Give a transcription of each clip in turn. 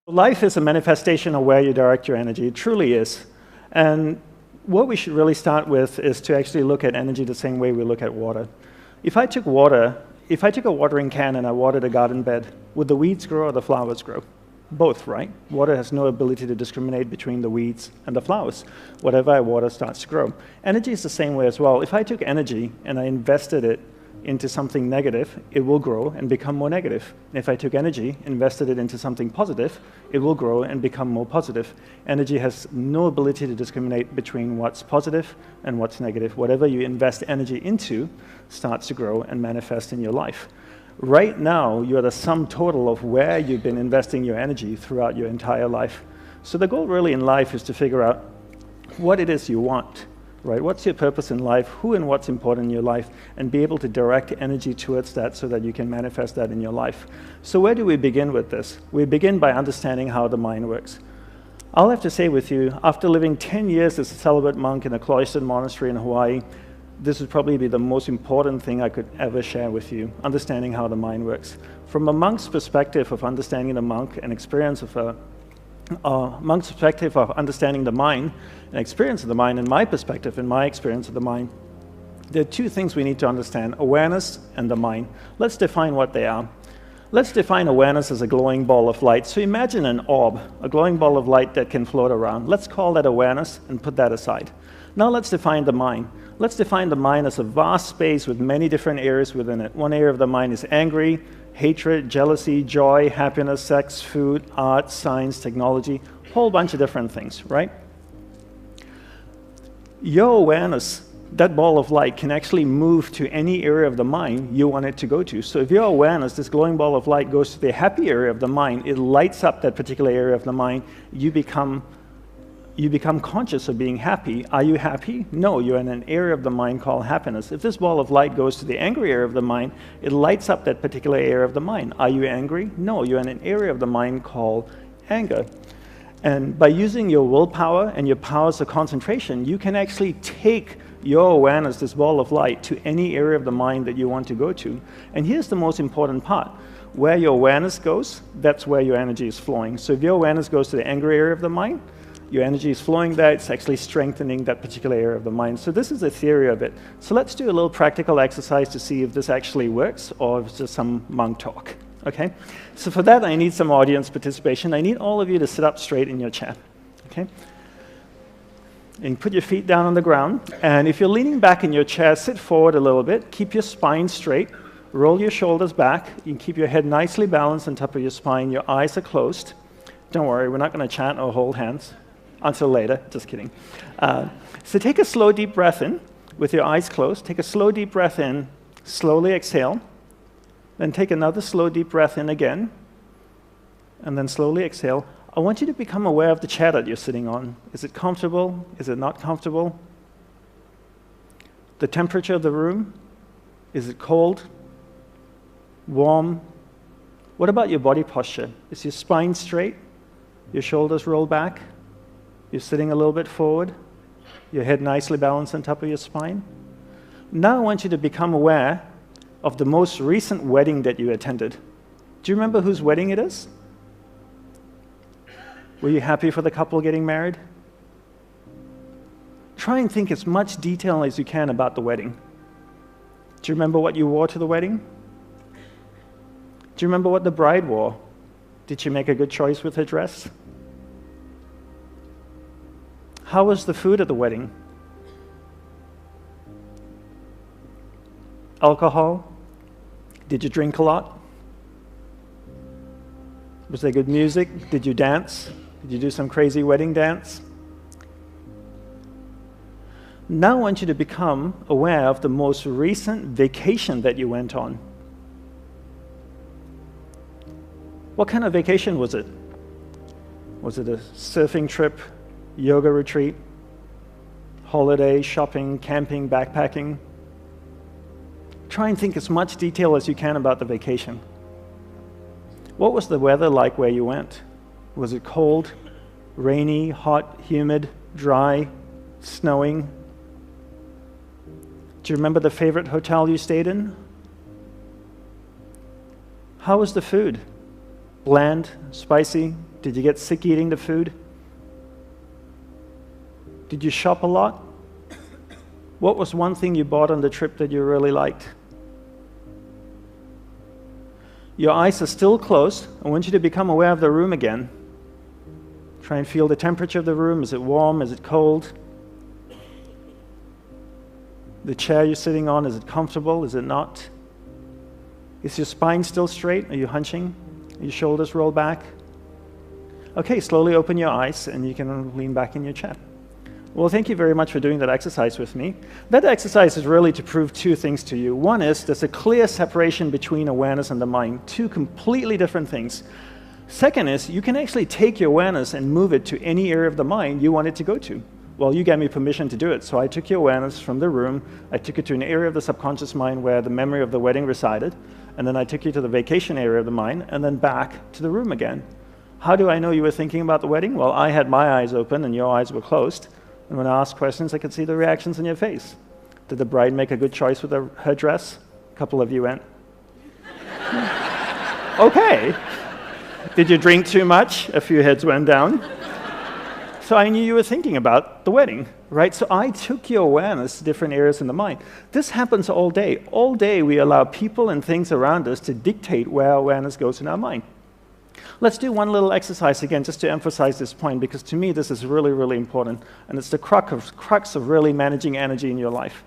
Life is a manifestation of where you direct your energy. It truly is. And what we should really start with is to actually look at energy the same way we look at water. If I took a watering can and I watered a garden bed, would the weeds grow or the flowers grow? Both, right? Water has no ability to discriminate between the weeds and the flowers. Whatever I water starts to grow. Energy is the same way as well. If I took energy and I invested it into something negative, it will grow and become more negative. If I took energy, invested it into something positive, it will grow and become more positive. Energy has no ability to discriminate between what's positive and what's negative. Whatever you invest energy into starts to grow and manifest in your life. Right now, you're the sum total of where you've been investing your energy throughout your entire life. So the goal really in life is to figure out what it is you want. Right? What's your purpose in life? Who and what's important in your life? And be able to direct energy towards that so that you can manifest that in your life. So where do we begin with this? We begin by understanding how the mind works. I'll have to say with you, after living 10 years as a celibate monk in a cloistered monastery in Hawaii, this would probably be the most important thing I could ever share with you, understanding how the mind works. From a monk's perspective of understanding the monk and experience of a monk's perspective of understanding the mind and experience of the mind, and my perspective and my experience of the mind, there are two things we need to understand: awareness and the mind. Let's define what they are. Let's define awareness as a glowing ball of light. So imagine an orb, a glowing ball of light that can float around. Let's call that awareness and put that aside. Now let's define the mind. Let's define the mind as a vast space with many different areas within it. One area of the mind is angry, hatred, jealousy, joy, happiness, sex, food, art, science, technology, a whole bunch of different things, right? Your awareness, that ball of light, can actually move to any area of the mind you want it to go to. So if your awareness, this glowing ball of light, goes to the happy area of the mind, it lights up that particular area of the mind. You become conscious of being happy. Are you happy? No, you're in an area of the mind called happiness. If this ball of light goes to the angry area of the mind, it lights up that particular area of the mind. Are you angry? No, you're in an area of the mind called anger. And by using your willpower and your powers of concentration, you can actually take your awareness, this ball of light, to any area of the mind that you want to go to. And here's the most important part. Where your awareness goes, that's where your energy is flowing. So if your awareness goes to the angry area of the mind, your energy is flowing there, it's actually strengthening that particular area of the mind. So this is the theory of it. So let's do a little practical exercise to see if this actually works or if it's just some monk talk, okay? So for that, I need some audience participation. I need all of you to sit up straight in your chair, okay? And put your feet down on the ground. And if you're leaning back in your chair, sit forward a little bit. Keep your spine straight. Roll your shoulders back. You can keep your head nicely balanced on top of your spine. Your eyes are closed. Don't worry, we're not going to chant or hold hands. Until later, just kidding. So take a slow, deep breath in with your eyes closed. Take a slow, deep breath in, slowly exhale. Then take another slow, deep breath in again, and then slowly exhale. I want you to become aware of the chair that you're sitting on. Is it comfortable? Is it not comfortable? The temperature of the room? Is it cold? Warm? What about your body posture? Is your spine straight? Your shoulders rolled back? You're sitting a little bit forward, your head nicely balanced on top of your spine. Now I want you to become aware of the most recent wedding that you attended. Do you remember whose wedding it is? Were you happy for the couple getting married? Try and think as much detail as you can about the wedding. Do you remember what you wore to the wedding? Do you remember what the bride wore? Did she make a good choice with her dress? How was the food at the wedding? Alcohol? Did you drink a lot? Was there good music? Did you dance? Did you do some crazy wedding dance? Now I want you to become aware of the most recent vacation that you went on. What kind of vacation was it? Was it a surfing trip? Yoga retreat, holiday, shopping, camping, backpacking? Try and think as much detail as you can about the vacation. What was the weather like where you went? Was it cold, rainy, hot, humid, dry, snowing? Do you remember the favorite hotel you stayed in? How was the food? Bland, spicy, Did you get sick eating the food? Did you shop a lot? What was one thing you bought on the trip that you really liked? Your eyes are still closed. I want you to become aware of the room again. Try and feel the temperature of the room. Is it warm? Is it cold? The chair you're sitting on, is it comfortable? Is it not? Is your spine still straight? Are you hunching? Are your shoulders rolled back? Okay, slowly open your eyes and you can lean back in your chair. Well, thank you very much for doing that exercise with me. That exercise is really to prove two things to you. One is there's a clear separation between awareness and the mind, two completely different things. Second is you can actually take your awareness and move it to any area of the mind you want it to go to. Well, you gave me permission to do it, so I took your awareness from the room, I took it to an area of the subconscious mind where the memory of the wedding resided, and then I took you to the vacation area of the mind, and then back to the room again. How do I know you were thinking about the wedding? Well, I had my eyes open and your eyes were closed. And when I asked questions, I could see the reactions in your face. Did the bride make a good choice with her dress? A couple of you went, okay. Did you drink too much? A few heads went down. So I knew you were thinking about the wedding, right? So I took your awareness to different areas in the mind. This happens all day. All day we allow people and things around us to dictate where our awareness goes in our mind. Let's do one little exercise again just to emphasize this point, because to me this is really, really important, and it's the crux of really managing energy in your life.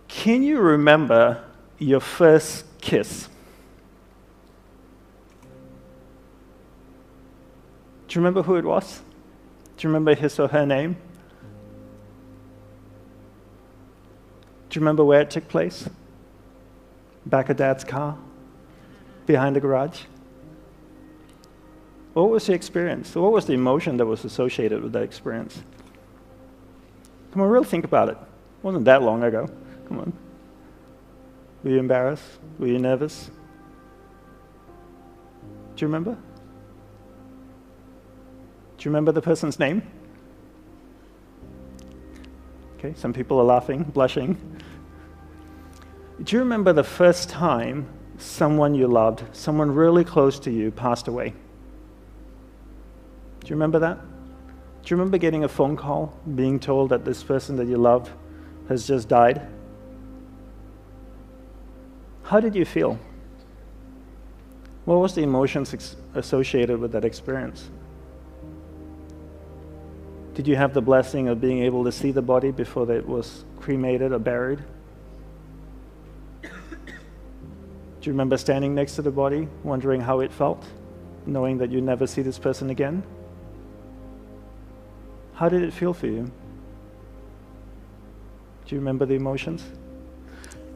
Can you remember your first kiss? Do you remember who it was? Do you remember his or her name? Do you remember where it took place? Back of Dad's car? Behind the garage? What was the experience? What was the emotion that was associated with that experience? Come on, really think about it. It wasn't that long ago. Come on. Were you embarrassed? Were you nervous? Do you remember? Do you remember the person's name? Okay, some people are laughing, blushing. Do you remember the first time someone you loved, someone really close to you, passed away? Do you remember that? Do you remember getting a phone call, being told that this person that you loved has just died? How did you feel? What was the emotions associated with that experience? Did you have the blessing of being able to see the body before it was cremated or buried? Do you remember standing next to the body, wondering how it felt, knowing that you'd never see this person again? How did it feel for you? Do you remember the emotions?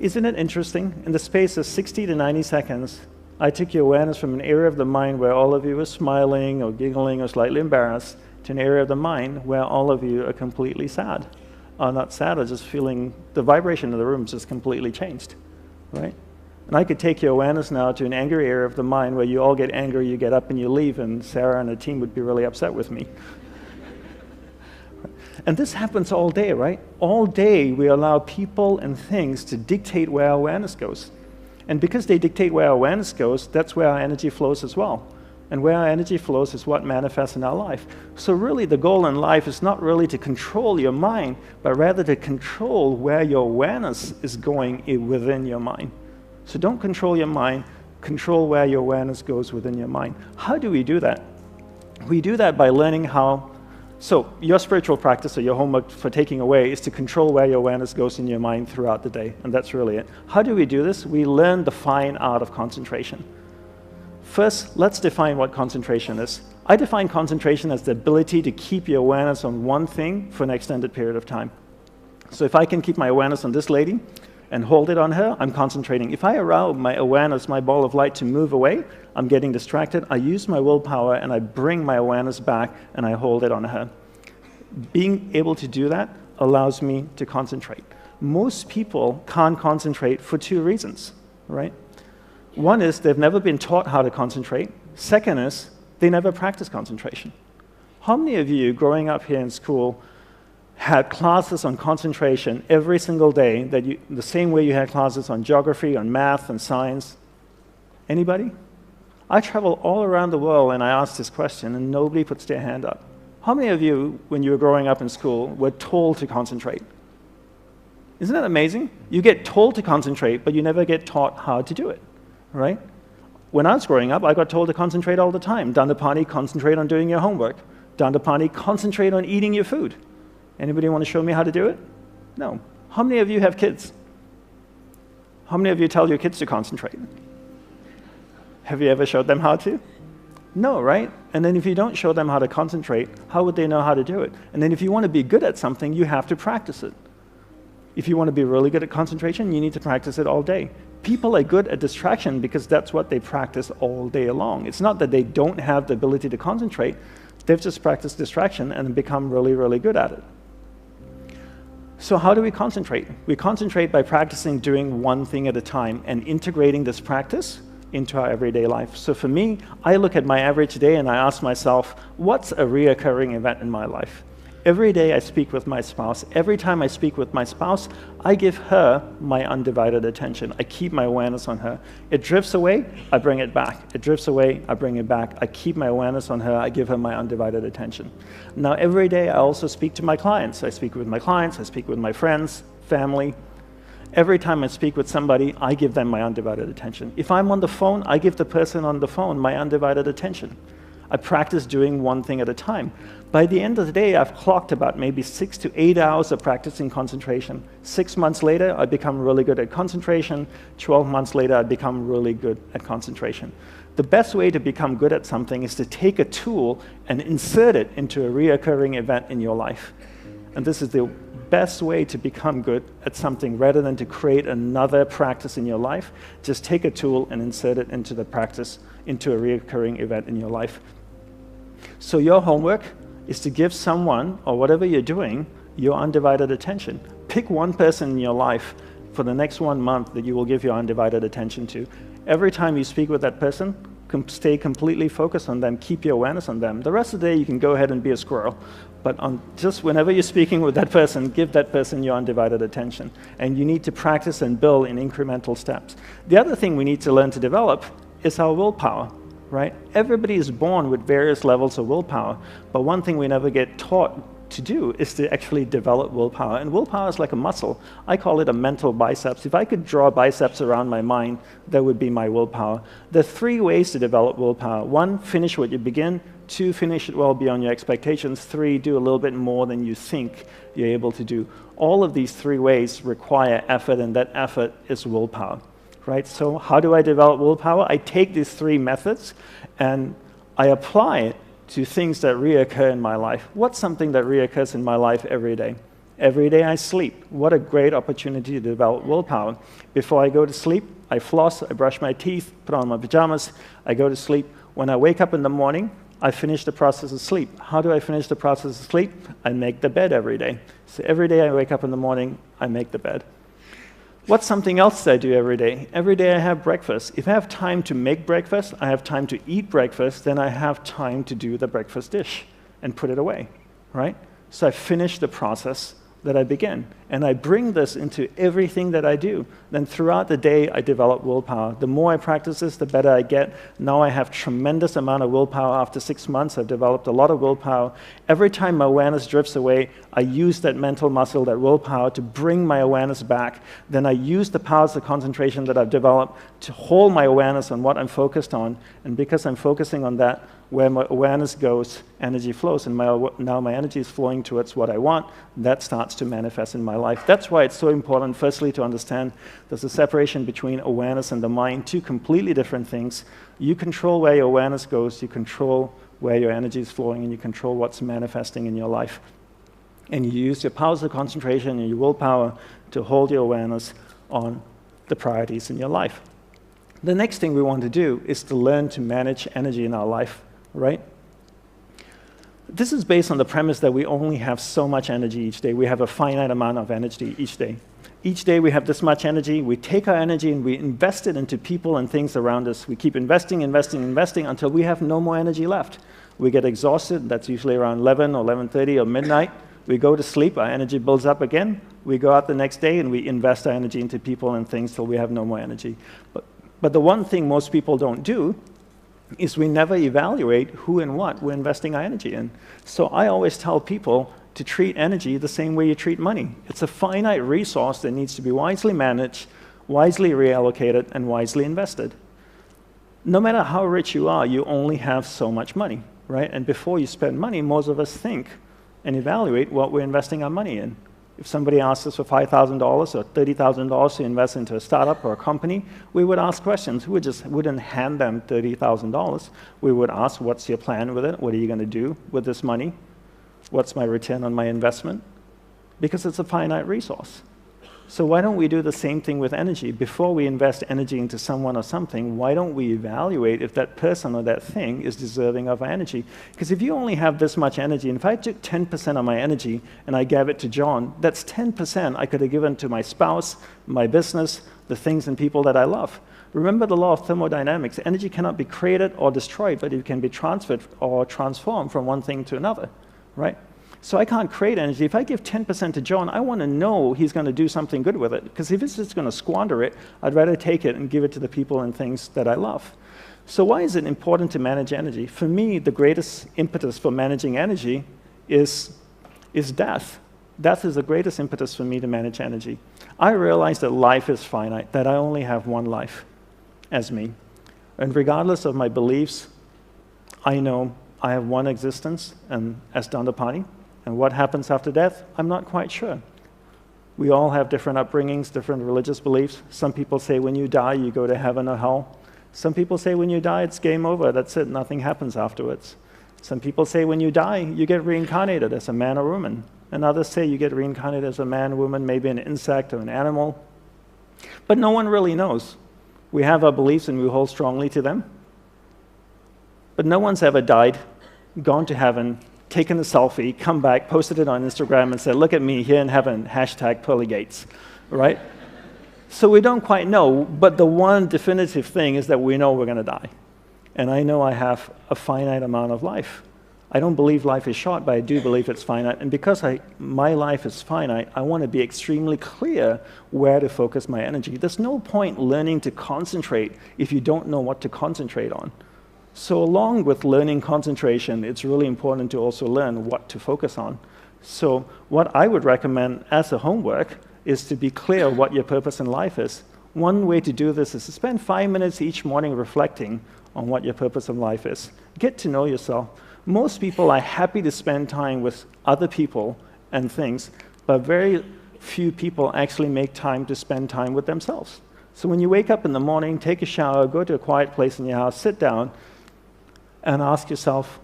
Isn't it interesting? In the space of 60 to 90 seconds, I took your awareness from an area of the mind where all of you were smiling or giggling or slightly embarrassed to an area of the mind where all of you are completely sad. Or not sad, or just feeling the vibration of the room just completely changed, right? And I could take your awareness now to an angry area of the mind where you all get angry, you get up and you leave, and Sarah and the team would be really upset with me. And this happens all day, right? All day we allow people and things to dictate where our awareness goes. And because they dictate where our awareness goes, that's where our energy flows as well. And where our energy flows is what manifests in our life. So really the goal in life is not really to control your mind, but rather to control where your awareness is going within your mind. So don't control your mind, control where your awareness goes within your mind. How do we do that? We do that by learning how. So your spiritual practice or your homework for taking away is to control where your awareness goes in your mind throughout the day, and that's really it. How do we do this? We learn the fine art of concentration. First, let's define what concentration is. I define concentration as the ability to keep your awareness on one thing for an extended period of time. So if I can keep my awareness on this lady and hold it on her, I'm concentrating. If I allow my awareness, my ball of light, to move away, I'm getting distracted. I use my willpower and I bring my awareness back and I hold it on her. Being able to do that allows me to concentrate. Most people can't concentrate for two reasons, right? One is they've never been taught how to concentrate. Second is they never practice concentration. How many of you growing up here in school had classes on concentration every single day, the same way you had classes on geography, on math, and science? Anybody? I travel all around the world and I ask this question and nobody puts their hand up. How many of you, when you were growing up in school, were told to concentrate? Isn't that amazing? You get told to concentrate, but you never get taught how to do it, right? When I was growing up, I got told to concentrate all the time. Dandapani, concentrate on doing your homework. Dandapani, concentrate on eating your food. Anybody want to show me how to do it? No. How many of you have kids? How many of you tell your kids to concentrate? Have you ever showed them how to? No, right? And then if you don't show them how to concentrate, how would they know how to do it? And then if you want to be good at something, you have to practice it. If you want to be really good at concentration, you need to practice it all day. People are good at distraction because that's what they practice all day long. It's not that they don't have the ability to concentrate. They've just practiced distraction and become really, really good at it. So how do we concentrate? We concentrate by practicing doing one thing at a time and integrating this practice into our everyday life. So for me, I look at my average day and I ask myself, what's a reoccurring event in my life? Every day I speak with my spouse. Every time I speak with my spouse, I give her my undivided attention. I keep my awareness on her. It drifts away, I bring it back. It drifts away, I bring it back. I keep my awareness on her. I give her my undivided attention. Now, every day I also speak to my clients. I speak with my clients. I speak with my friends, family. Every time I speak with somebody, I give them my undivided attention. If I'm on the phone, I give the person on the phone my undivided attention. I practice doing one thing at a time. By the end of the day, I've clocked about maybe 6 to 8 hours of practicing concentration. 6 months later, I become really good at concentration. 12 months later, I become really good at concentration. The best way to become good at something is to take a tool and insert it into a reoccurring event in your life. And this is the best way to become good at something rather than to create another practice in your life. Just take a tool and insert it into the practice, into a reoccurring event in your life. So your homework is to give someone, or whatever you're doing, your undivided attention. Pick one person in your life for the next 1 month that you will give your undivided attention to. Every time you speak with that person, stay completely focused on them, keep your awareness on them. The rest of the day, you can go ahead and be a squirrel. But just whenever you're speaking with that person, give that person your undivided attention. And you need to practice and build in incremental steps. The other thing we need to learn to develop is our willpower, right? Everybody is born with various levels of willpower, but one thing we never get taught to do is to actually develop willpower. And willpower is like a muscle. I call it a mental biceps. If I could draw biceps around my mind, that would be my willpower. There are 3 ways to develop willpower. 1, finish what you begin. 2, finish it well beyond your expectations. 3, do a little bit more than you think you're able to do. All of these 3 ways require effort, and that effort is willpower, right? So how do I develop willpower? I take these 3 methods and I apply it to things that reoccur in my life. What's something that reoccurs in my life every day? Every day I sleep. What a great opportunity to develop willpower. Before I go to sleep, I floss, I brush my teeth, put on my pajamas, I go to sleep. When I wake up in the morning, I finish the process of sleep. How do I finish the process of sleep? I make the bed every day. So every day I wake up in the morning, I make the bed. What's something else that I do every day? Every day I have breakfast. If I have time to make breakfast, I have time to eat breakfast, then I have time to do the breakfast dish and put it away, right? So I finish the process that I begin. And I bring this into everything that I do. Then throughout the day, I develop willpower. The more I practice this, the better I get. Now I have tremendous amount of willpower. After 6 months, I've developed a lot of willpower. Every time my awareness drifts away, I use that mental muscle, that willpower, to bring my awareness back. Then I use the powers of concentration that I've developed to hold my awareness on what I'm focused on. And because I'm focusing on that, where my awareness goes, energy flows, and now my energy is flowing towards what I want. That starts to manifest in my life. That's why it's so important, firstly, to understand there's a separation between awareness and the mind, 2 completely different things. You control where your awareness goes, you control where your energy is flowing, and you control what's manifesting in your life. And you use your powers of concentration and your willpower to hold your awareness on the priorities in your life. The next thing we want to do is to learn to manage energy in our life. Right? This is based on the premise that we only have so much energy each day. We have a finite amount of energy each day. Each day we have this much energy. We take our energy and we invest it into people and things around us. We keep investing, investing, investing until we have no more energy left. We get exhausted. That's usually around 11 or 11:30 or midnight. We go to sleep. Our energy builds up again. We go out the next day and we invest our energy into people and things till we have no more energy. But the one thing most people don't do is we never evaluate who and what we're investing our energy in. So I always tell people to treat energy the same way you treat money. It's a finite resource that needs to be wisely managed, wisely reallocated, and wisely invested. No matter how rich you are, you only have so much money, right? And before you spend money, most of us think and evaluate what we're investing our money in. If somebody asks us for $5,000 or $30,000 to invest into a startup or a company, we would ask questions. We just wouldn't hand them $30,000. We would ask, what's your plan with it? What are you going to do with this money? What's my return on my investment? Because it's a finite resource. So why don't we do the same thing with energy? Before we invest energy into someone or something, why don't we evaluate if that person or that thing is deserving of our energy? Because if you only have this much energy, and if I took 10% of my energy and I gave it to John, that's 10% I could have given to my spouse, my business, the things and people that I love. Remember the law of thermodynamics. Energy cannot be created or destroyed, but it can be transferred or transformed from one thing to another, right? So I can't create energy. If I give 10% to John, I want to know he's going to do something good with it. Because if he's just going to squander it, I'd rather take it and give it to the people and things that I love. So why is it important to manage energy? For me, the greatest impetus for managing energy is death. Death is the greatest impetus for me to manage energy. I realize that life is finite, that I only have one life as me. And regardless of my beliefs, I know I have one existence and as Dandapani. And what happens after death, I'm not quite sure. We all have different upbringings, different religious beliefs. Some people say when you die, you go to heaven or hell. Some people say when you die, it's game over, that's it, nothing happens afterwards. Some people say when you die, you get reincarnated as a man or woman. And others say you get reincarnated as a man, woman, maybe an insect or an animal. But no one really knows. We have our beliefs and we hold strongly to them. But no one's ever died, gone to heaven, taken a selfie, come back, posted it on Instagram and said, look at me here in heaven, hashtag pearly gates, right? So we don't quite know, but the one definitive thing is that we know we're going to die. And I know I have a finite amount of life. I don't believe life is short, but I do believe it's finite. And because my life is finite, I want to be extremely clear where to focus my energy. There's no point learning to concentrate if you don't know what to concentrate on. So along with learning concentration, it's really important to also learn what to focus on. So what I would recommend as a homework is to be clear what your purpose in life is. One way to do this is to spend 5 minutes each morning reflecting on what your purpose in life is. Get to know yourself. Most people are happy to spend time with other people and things, but very few people actually make time to spend time with themselves. So when you wake up in the morning, take a shower, go to a quiet place in your house, sit down, and ask yourself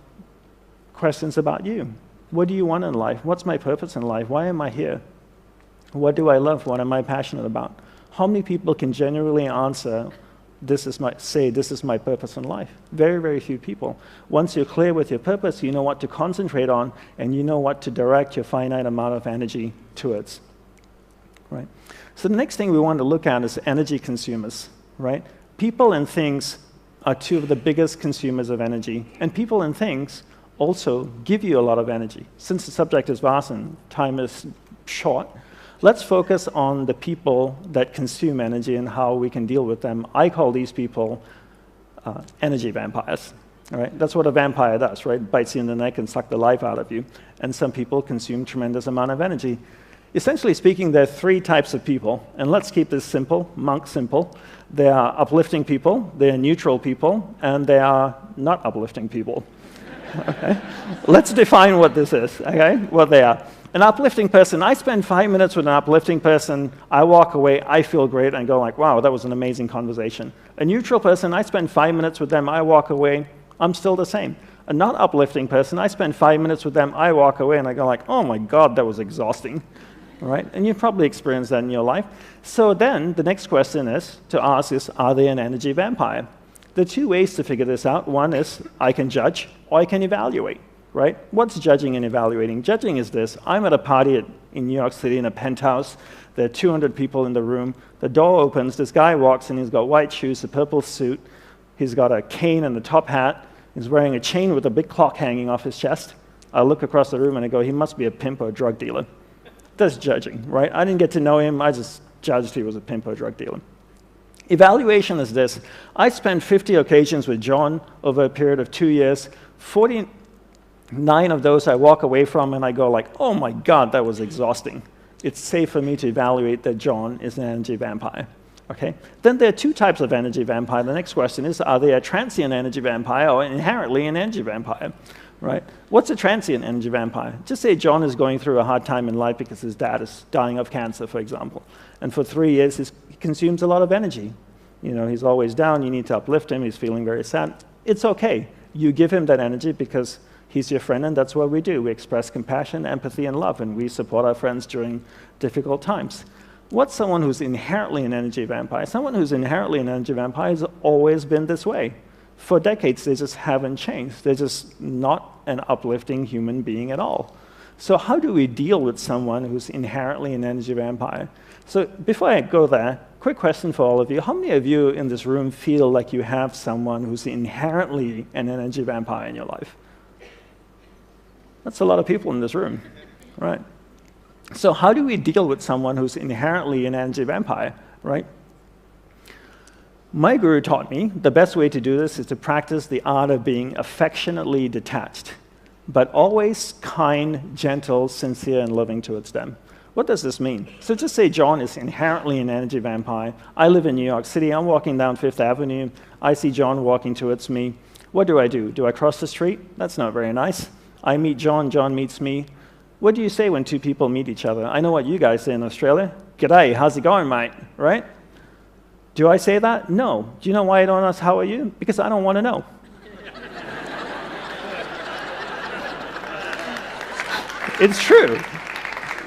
questions about you. What do you want in life? What's my purpose in life? Why am I here? What do I love? What am I passionate about? How many people can genuinely answer, this is my purpose in life? Very, very few people. Once you're clear with your purpose, you know what to concentrate on, and you know what to direct your finite amount of energy towards. Right? So the next thing we want to look at is energy consumers. Right? People and things are two of the biggest consumers of energy. And people and things also give you a lot of energy. Since the subject is vast and time is short, let's focus on the people that consume energy and how we can deal with them. I call these people energy vampires. All right? That's what a vampire does, right? Bites you in the neck and sucks the life out of you. And some people consume tremendous amount of energy. Essentially speaking, there are three types of people, and let's keep this simple, monk simple. There are uplifting people, there are neutral people, and there are not uplifting people. Okay? Let's define what this is, okay? What they are. An uplifting person, I spend 5 minutes with an uplifting person, I walk away, I feel great, and go like, wow, that was an amazing conversation. A neutral person, I spend 5 minutes with them, I walk away, I'm still the same. A not uplifting person, I spend 5 minutes with them, I walk away, and I go like, oh my God, that was exhausting. Right? And you've probably experienced that in your life. So then the next question is to ask is, are they an energy vampire? There are two ways to figure this out. One is I can judge or I can evaluate. Right? What's judging and evaluating? Judging is this. I'm at a party in New York City in a penthouse. There are 200 people in the room. The door opens. This guy walks in. He's got white shoes, a purple suit. He's got a cane and a top hat. He's wearing a chain with a big clock hanging off his chest. I look across the room and I go, he must be a pimp or a drug dealer. That's judging, right? I didn't get to know him. I just judged he was a pimp or drug dealer. Evaluation is this. I spent 50 occasions with John over a period of 2 years. 49 of those I walk away from and I go like, oh my God, that was exhausting. It's safe for me to evaluate that John is an energy vampire. Okay? Then there are two types of energy vampire. The next question is, are they a transient energy vampire or inherently an energy vampire? Right? What's a transient energy vampire? Just say John is going through a hard time in life because his dad is dying of cancer, for example. And for 3 years, he consumes a lot of energy. You know, he's always down. You need to uplift him. He's feeling very sad. It's okay. You give him that energy because he's your friend, and that's what we do. We express compassion, empathy, and love, and we support our friends during difficult times. What's someone who's inherently an energy vampire? Someone who's inherently an energy vampire has always been this way. For decades, they just haven't changed. They're just not an uplifting human being at all. So how do we deal with someone who's inherently an energy vampire? So before I go there, quick question for all of you. How many of you in this room feel like you have someone who's inherently an energy vampire in your life? That's a lot of people in this room, right? So how do we deal with someone who's inherently an energy vampire, right? My guru taught me the best way to do this is to practice the art of being affectionately detached, but always kind, gentle, sincere, and loving towards them. What does this mean? So just say John is inherently an energy vampire. I live in New York City. I'm walking down Fifth Avenue. I see John walking towards me. What do? Do I cross the street? That's not very nice. I meet John. John meets me. What do you say when two people meet each other? I know what you guys say in Australia. G'day, how's it going, mate? Right? Do I say that? No. Do you know why I don't ask how are you? Because I don't want to know. It's true.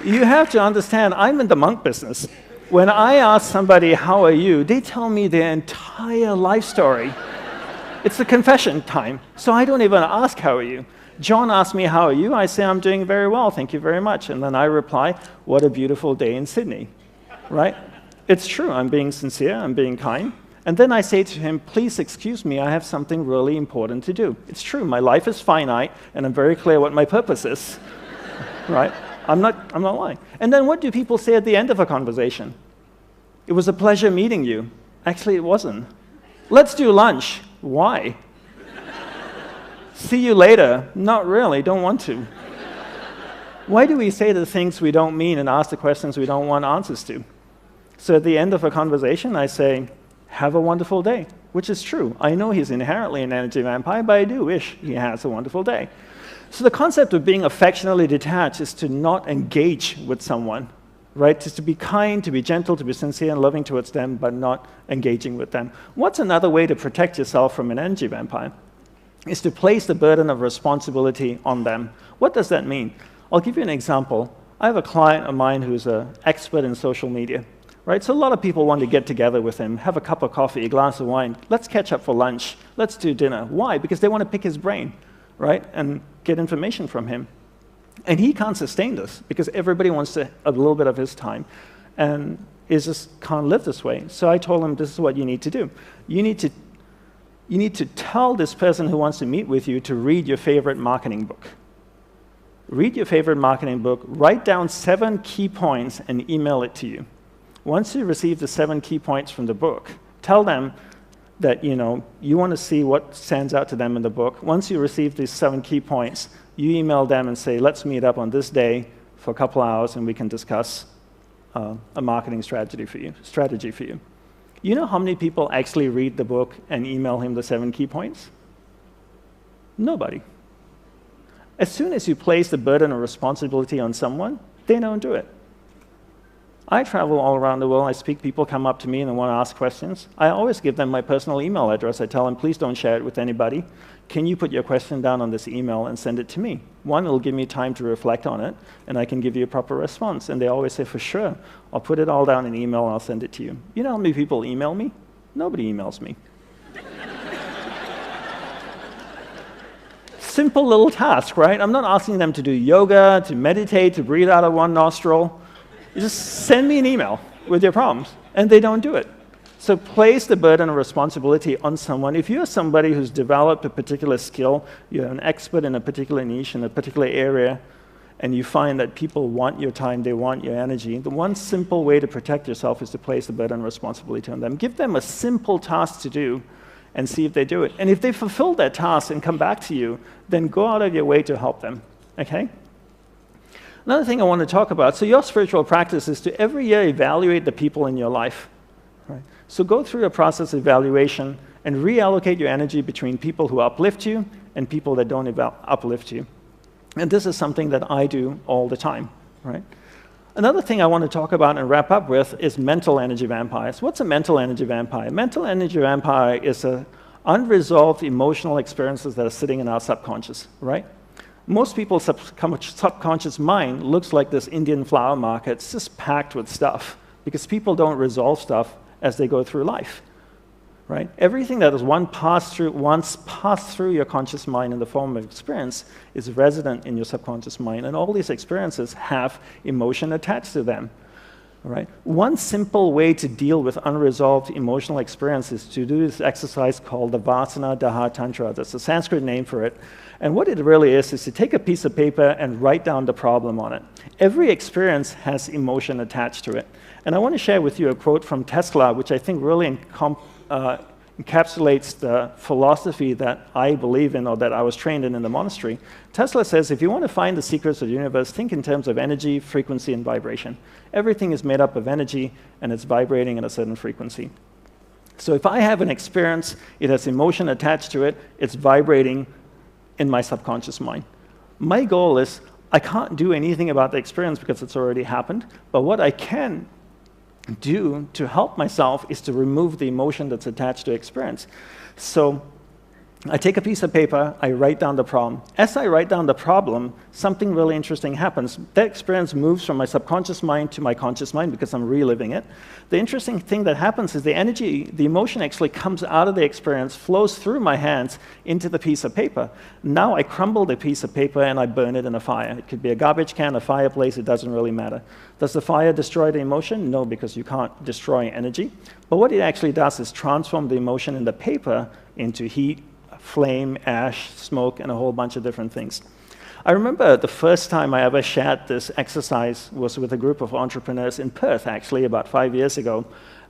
You have to understand, I'm in the monk business. When I ask somebody, how are you, they tell me their entire life story. It's the confession time. So I don't even ask, how are you? John asks me, how are you? I say, I'm doing very well, thank you very much. And then I reply, what a beautiful day in Sydney, right? It's true, I'm being sincere, I'm being kind. And then I say to him, please excuse me, I have something really important to do. It's true, my life is finite, and I'm very clear what my purpose is, right? I'm not lying. And then what do people say at the end of a conversation? It was a pleasure meeting you. Actually, it wasn't. Let's do lunch. Why? See you later. Not really, don't want to. Why do we say the things we don't mean and ask the questions we don't want answers to? So at the end of a conversation, I say, have a wonderful day, which is true. I know he's inherently an energy vampire, but I do wish he has a wonderful day. So the concept of being affectionately detached is to not engage with someone, right? Just to be kind, to be gentle, to be sincere and loving towards them, but not engaging with them. What's another way to protect yourself from an energy vampire? Is to place the burden of responsibility on them. What does that mean? I'll give you an example. I have a client of mine who's an expert in social media, right? So a lot of people want to get together with him, have a cup of coffee, a glass of wine. Let's catch up for lunch. Let's do dinner. Why? Because they want to pick his brain, right? And get information from him. And he can't sustain this because everybody wants a little bit of his time and just can't live this way. So I told him, this is what you need to do. You need to tell this person who wants to meet with you to read your favorite marketing book. Read your favorite marketing book, write down 7 key points and email it to you. Once you receive the 7 key points from the book, tell them that you want to see what stands out to them in the book. Once you receive these 7 key points, you email them and say, let's meet up on this day for a couple hours and we can discuss a marketing strategy for you. You know how many people actually read the book and email him the 7 key points? Nobody. As soon as you place the burden of responsibility on someone, they don't do it. I travel all around the world. I speak, people come up to me and they want to ask questions. I always give them my personal email address. I tell them, please don't share it with anybody. Can you put your question down on this email and send it to me? One, it'll give me time to reflect on it, and I can give you a proper response. And they always say, for sure, I'll put it all down in email and I'll send it to you. You know how many people email me? Nobody emails me. Simple little task, right? I'm not asking them to do yoga, to meditate, to breathe out of one nostril. You just send me an email with your problems, and they don't do it. So place the burden of responsibility on someone. If you're somebody who's developed a particular skill, you're an expert in a particular niche, in a particular area, and you find that people want your time, they want your energy, the one simple way to protect yourself is to place the burden and responsibility on them. Give them a simple task to do and see if they do it. And if they fulfill that task and come back to you, then go out of your way to help them, okay? Another thing I want to talk about, so your spiritual practice is to every year evaluate the people in your life. Right? So go through a process of evaluation and reallocate your energy between people who uplift you and people that don't uplift you. And this is something that I do all the time, right? Another thing I want to talk about and wrap up with is mental energy vampires. What's a mental energy vampire? Mental energy vampire is unresolved emotional experiences that are sitting in our subconscious, right? Most people's subconscious mind looks like this Indian flower market. It's just packed with stuff because people don't resolve stuff as they go through life. Right? Everything that is once passed through your conscious mind in the form of experience is resident in your subconscious mind, and all these experiences have emotion attached to them. Right? One simple way to deal with unresolved emotional experiences is to do this exercise called the Vasana Daha Tantra. That's a Sanskrit name for it. And what it really is to take a piece of paper and write down the problem on it. Every experience has emotion attached to it. And I want to share with you a quote from Tesla, which I think really encapsulates the philosophy that I believe in or that I was trained in the monastery. Tesla says, if you want to find the secrets of the universe, think in terms of energy, frequency, and vibration. Everything is made up of energy, and it's vibrating at a certain frequency. So if I have an experience, it has emotion attached to it, it's vibrating in my subconscious mind. My goal is, I can't do anything about the experience because it's already happened, but what I can do to help myself is to remove the emotion that's attached to experience. So I take a piece of paper, I write down the problem. As I write down the problem, something really interesting happens. That experience moves from my subconscious mind to my conscious mind because I'm reliving it. The interesting thing that happens is the energy, the emotion actually comes out of the experience, flows through my hands into the piece of paper. Now I crumble the piece of paper and I burn it in a fire. It could be a garbage can, a fireplace, it doesn't really matter. Does the fire destroy the emotion? No, because you can't destroy energy. But what it actually does is transform the emotion in the paper into heat, flame, ash, smoke, and a whole bunch of different things. I remember the first time I ever shared this exercise was with a group of entrepreneurs in Perth, actually, about 5 years ago.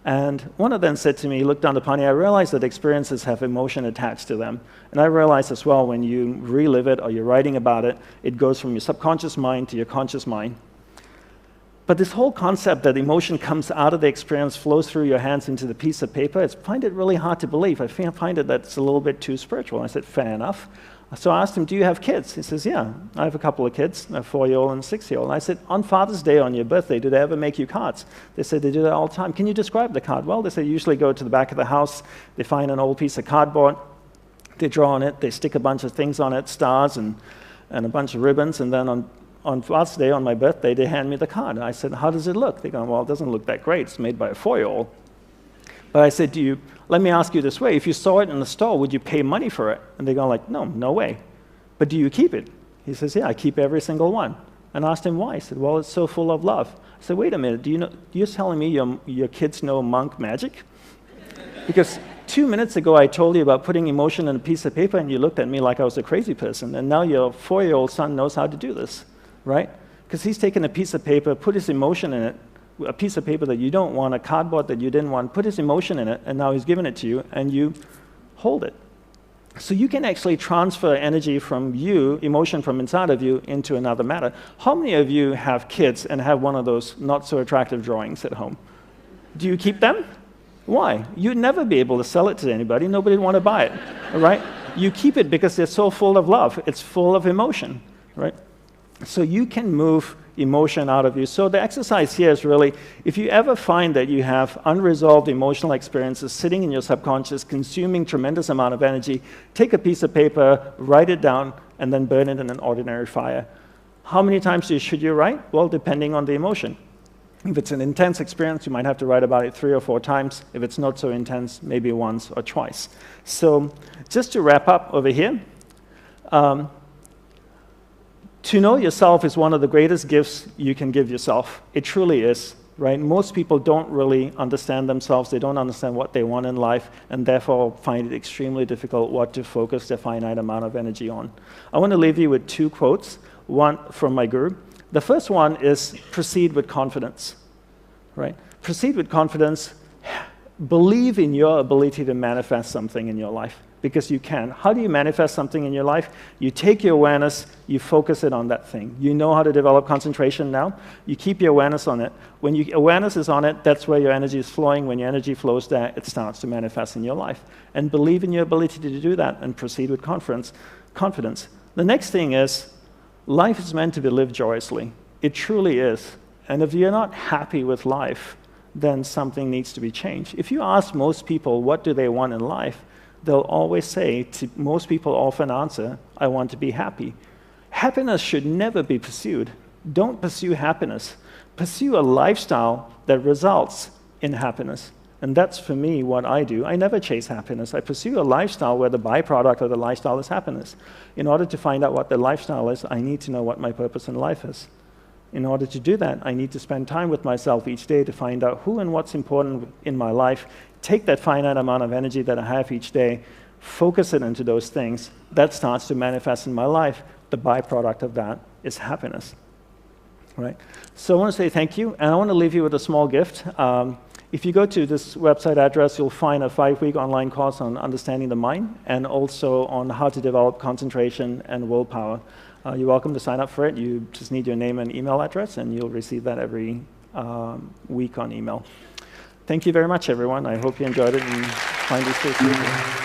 And one of them said to me, look, Dandapani, I realize that experiences have emotion attached to them. And I realize as well, when you relive it or you're writing about it, it goes from your subconscious mind to your conscious mind. But this whole concept that emotion comes out of the experience, flows through your hands into the piece of paper, I find it really hard to believe. I find it that's a little bit too spiritual. I said, fair enough. So I asked him, do you have kids? He says, yeah, I have a couple of kids, a 4-year-old and a 6-year-old. I said, on Father's Day, on your birthday, do they ever make you cards? They said, they do that all the time. Can you describe the card? Well, they said, usually go to the back of the house, they find an old piece of cardboard, they draw on it, they stick a bunch of things on it, stars and a bunch of ribbons, and then on Father's Day, on my birthday, they hand me the card. I said, how does it look? They go, well, it doesn't look that great. It's made by a 4-year-old. But I said, let me ask you this way. If you saw it in the store, would you pay money for it? And they go like, no way. But do you keep it? He says, yeah, I keep every single one. And I asked him why. He said, well, it's so full of love. I said, wait a minute, you're telling me your kids know monk magic? Because 2 minutes ago, I told you about putting emotion in a piece of paper, and you looked at me like I was a crazy person. And now your 4-year-old son knows how to do this. Right? Because he's taken a piece of paper, put his emotion in it, a piece of paper that you don't want, a cardboard that you didn't want, put his emotion in it, and now he's given it to you, and you hold it. So you can actually transfer energy from you, emotion from inside of you, into another matter. How many of you have kids and have one of those not-so-attractive drawings at home? Do you keep them? Why? You'd never be able to sell it to anybody. Nobody would want to buy it. All right? You keep it because they're so full of love. It's full of emotion. Right? So you can move emotion out of you. So the exercise here is really, if you ever find that you have unresolved emotional experiences sitting in your subconscious, consuming tremendous amount of energy, take a piece of paper, write it down, and then burn it in an ordinary fire. How many times should you write? Well, depending on the emotion. If it's an intense experience, you might have to write about it 3 or 4 times. If it's not so intense, maybe once or twice. So just to wrap up over here, to know yourself is one of the greatest gifts you can give yourself. It truly is, right? Most people don't really understand themselves. They don't understand what they want in life, and therefore find it extremely difficult what to focus their finite amount of energy on. I want to leave you with 2 quotes. from my guru. The first one is proceed with confidence, right? Proceed with confidence. Believe in your ability to manifest something in your life, because you can. How do you manifest something in your life? You take your awareness, you focus it on that thing. You know how to develop concentration now. You keep your awareness on it. When your awareness is on it, that's where your energy is flowing. When your energy flows there, it starts to manifest in your life. And believe in your ability to do that and proceed with confidence. The next thing is, life is meant to be lived joyously. It truly is. And if you're not happy with life, then something needs to be changed. If you ask most people what do they want in life, they'll always say, most people often answer, I want to be happy. Happiness should never be pursued. Don't pursue happiness. Pursue a lifestyle that results in happiness. And that's, for me, what I do. I never chase happiness. I pursue a lifestyle where the byproduct of the lifestyle is happiness. In order to find out what the lifestyle is, I need to know what my purpose in life is. In order to do that, I need to spend time with myself each day to find out who and what's important in my life, take that finite amount of energy that I have each day, focus it into those things. That starts to manifest in my life. The byproduct of that is happiness. Right? So I want to say thank you, and I want to leave you with a small gift. If you go to this website address, you'll find a 5-week online course on understanding the mind, and also on how to develop concentration and willpower. You're welcome to sign up for it. You just need your name and email address, and you'll receive that every week on email. Thank you very much, everyone. I hope you enjoyed it and find these tools useful.